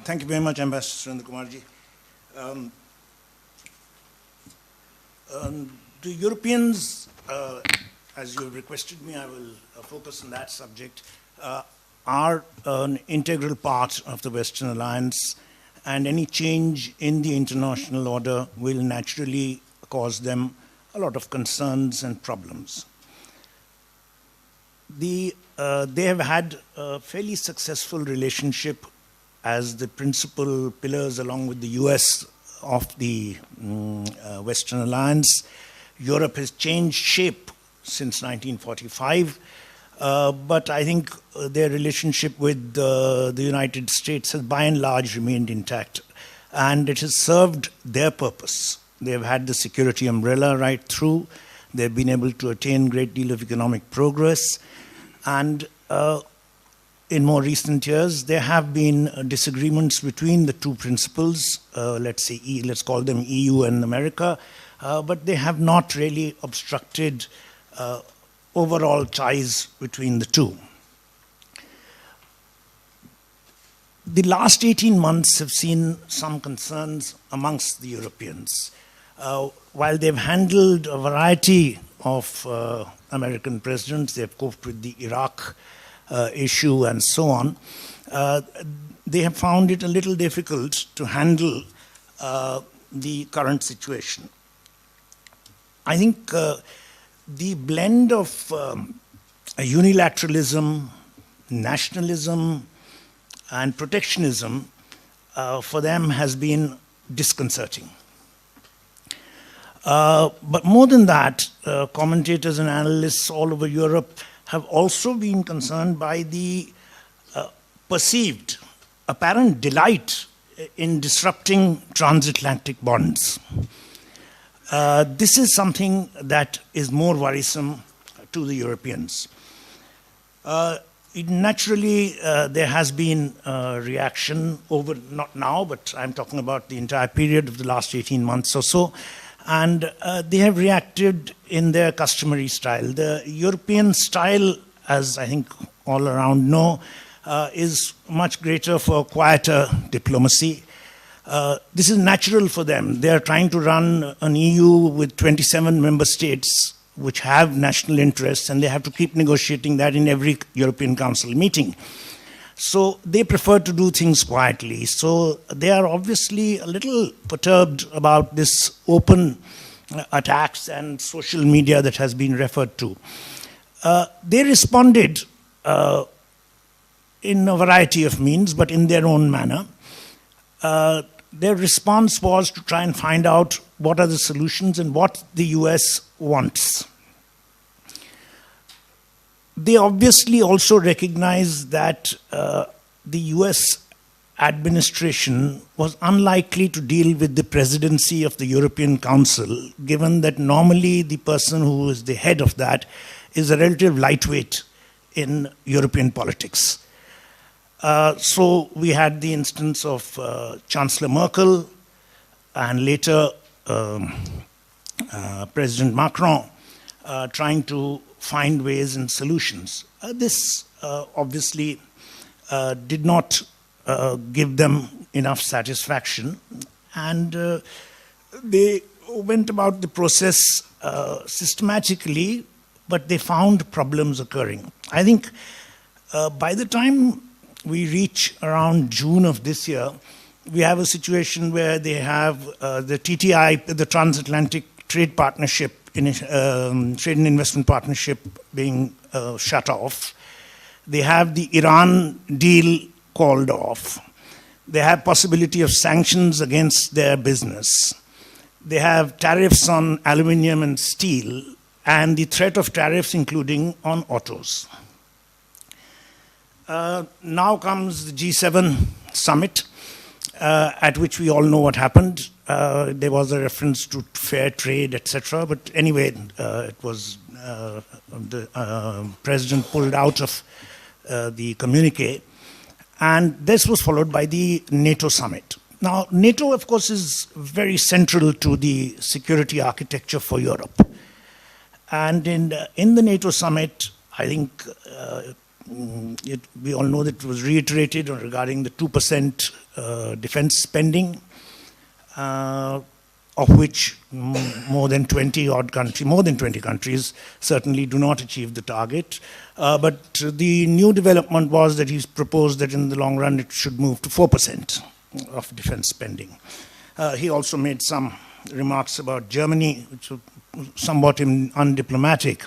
Thank you very much, Ambassador Surendra Kumarji. The Europeans, as you have requested me, I will focus on that subject, are an integral part of the Western Alliance, and any change in the international order will naturally cause them a lot of concerns and problems. They have had a fairly successful relationship as the principal pillars, along with the US, of the Western Alliance. Europe has changed shape since 1945, but I think their relationship with the United States has by and large remained intact, and it has served their purpose. They have had the security umbrella right through. They've been able to attain a great deal of economic progress, and in more recent years, there have been disagreements between the two principals, let's call them EU and America, but they have not really obstructed overall ties between the two. The last 18 months have seen some concerns amongst the Europeans. While they've handled a variety of American presidents, they've coped with the Iraq issue and so on, they have found it a little difficult to handle the current situation. I think the blend of unilateralism, nationalism, and protectionism for them has been disconcerting. But more than that, commentators and analysts all over Europe have also been concerned by the perceived, apparent delight in disrupting transatlantic bonds. This is something that is more worrisome to the Europeans. Naturally, there has been a reaction over, not now, but I'm talking about the entire period of the last 18 months or so, and they have reacted in their customary style. The European style, as I think all around know, is much greater for quieter diplomacy. This is natural for them. They are trying to run an EU with 27 member states which have national interests, and they have to keep negotiating that in every European Council meeting. So they prefer to do things quietly. So they are obviously a little perturbed about this open attacks and social media that has been referred to. They responded in a variety of means, but in their own manner. Their response was to try and find out what are the solutions and what the US wants. They obviously also recognize that the US administration was unlikely to deal with the presidency of the European Council, given that normally the person who is the head of that is a relative lightweight in European politics. So we had the instance of Chancellor Merkel and later President Macron trying to find ways and solutions. This obviously did not give them enough satisfaction, and they went about the process systematically, but they found problems occurring. I think by the time we reach around June of this year, we have a situation where they have the TTI, the Transatlantic Trade Partnership, Trade and Investment Partnership being shut off. They have the Iran deal called off. They have possibility of sanctions against their business. They have tariffs on aluminium and steel, and the threat of tariffs including on autos. Now comes the G7 summit, at which we all know what happened. There was a reference to fair trade, etc. But anyway, it was the president pulled out of the communique. And this was followed by the NATO summit. Now, NATO, of course, is very central to the security architecture for Europe. And in the NATO summit, I think we all know that it was reiterated regarding the 2% defense spending, of which more than 20 countries certainly do not achieve the target. But the new development was that he's proposed that in the long run it should move to 4% of defense spending. He also made some remarks about Germany, which were somewhat undiplomatic.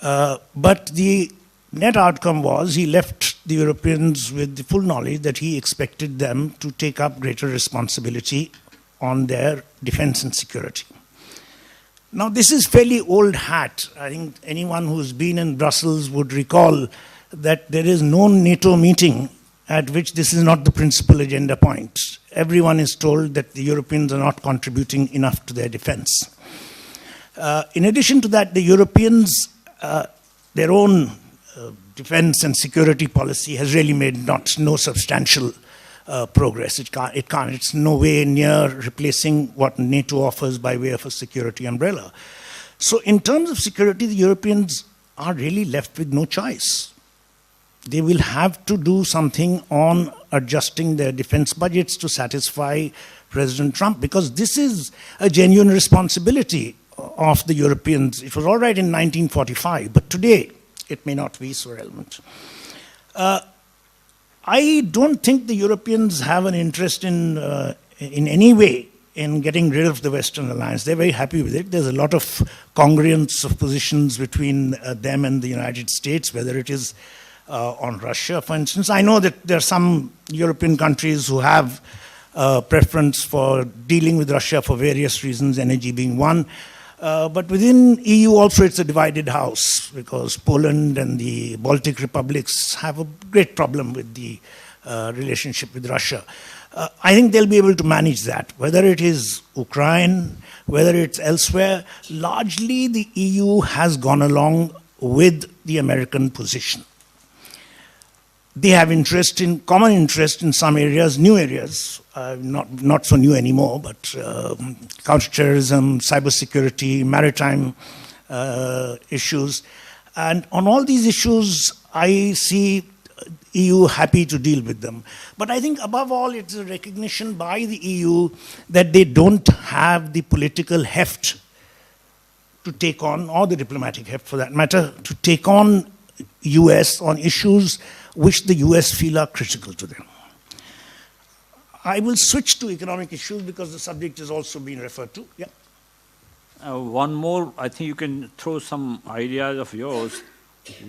But the net outcome was he left the Europeans with the full knowledge that he expected them to take up greater responsibility on their defense and security. Now, this is fairly old hat. I think anyone who's been in Brussels would recall that there is no NATO meeting at which this is not the principal agenda point. Everyone is told that the Europeans are not contributing enough to their defense. In addition to that, the Europeans, their own defense and security policy has really made no substantial progress. It's no way near replacing what NATO offers by way of a security umbrella. So in terms of security, the Europeans are really left with no choice. They will have to do something on adjusting their defense budgets to satisfy President Trump, because this is a genuine responsibility of the Europeans. It was all right in 1945, but today it may not be so relevant. I don't think the Europeans have an interest in any way in getting rid of the Western alliance. They're very happy with it. There's a lot of congruence of positions between them and the United States, whether it is on Russia, for instance. I know that there are some European countries who have preference for dealing with Russia for various reasons, energy being one. But within EU also it's a divided house, because Poland and the Baltic republics have a great problem with the relationship with Russia. I think they'll be able to manage that, whether it is Ukraine, whether it's elsewhere. Largely the EU has gone along with the American position. They have common interest in some areas, new areas, not so new anymore, but counterterrorism, cybersecurity, maritime issues. And on all these issues, I see EU happy to deal with them. But I think above all, it's a recognition by the EU that they don't have the political heft to take on, or the diplomatic heft for that matter, to take on US on issues which the US feel are critical to them. I will switch to economic issues because the subject is also being referred to. Yeah. One more, I think you can throw some ideas of yours.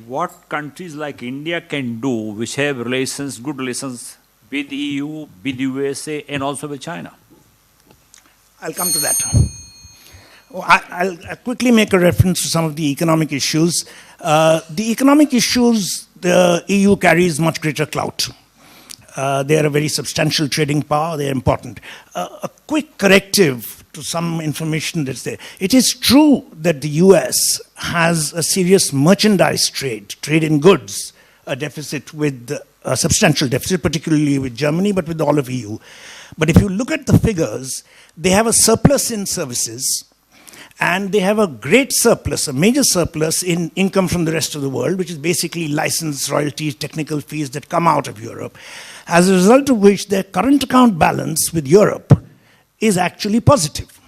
What countries like India can do which have relations, good relations with the EU, with USA, and also with China? I'll come to that. I'll quickly make a reference to some of the economic issues. The economic issues, the EU carries much greater clout. They are a very substantial trading power. They are important. A quick corrective to some information that's there. It is true that the US has a serious merchandise trade in goods, a deficit a substantial deficit, particularly with Germany, but with all of EU. But if you look at the figures, they have a surplus in services, and they have a great surplus, a major surplus in income from the rest of the world, which is basically license, royalties, technical fees that come out of Europe. As a result of which, their current account balance with Europe is actually positive.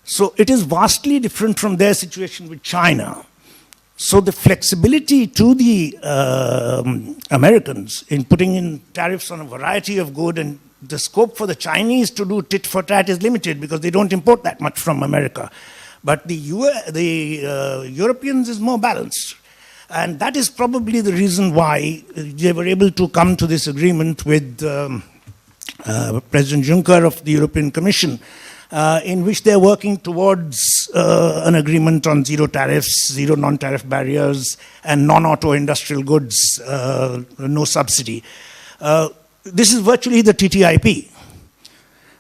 So it is vastly different from their situation with China. So the flexibility to the Americans in putting in tariffs on a variety of goods, and the scope for the Chinese to do tit for tat is limited because they don't import that much from America. But the Europeans is more balanced. And that is probably the reason why they were able to come to this agreement with President Juncker of the European Commission, in which they're working towards an agreement on zero tariffs, zero non-tariff barriers, and non-auto industrial goods, no subsidy. This is virtually the TTIP.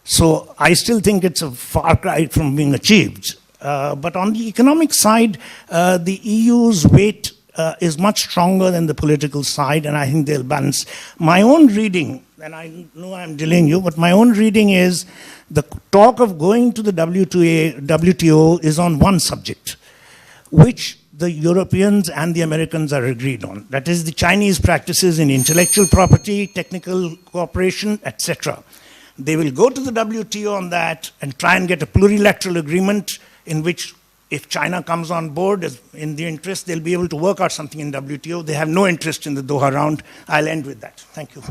So I still think it's a far cry from being achieved. But on the economic side, the EU's weight is much stronger than the political side, and I think they'll balance. My own reading, and I know I'm delaying you, but my own reading is the talk of going to the WTO is on one subject, which the Europeans and the Americans are agreed on. That is the Chinese practices in intellectual property, technical cooperation, etc. They will go to the WTO on that and try and get a plurilateral agreement in which, if China comes on board in the interest, they'll be able to work out something in WTO. They have no interest in the Doha round. I'll end with that. Thank you.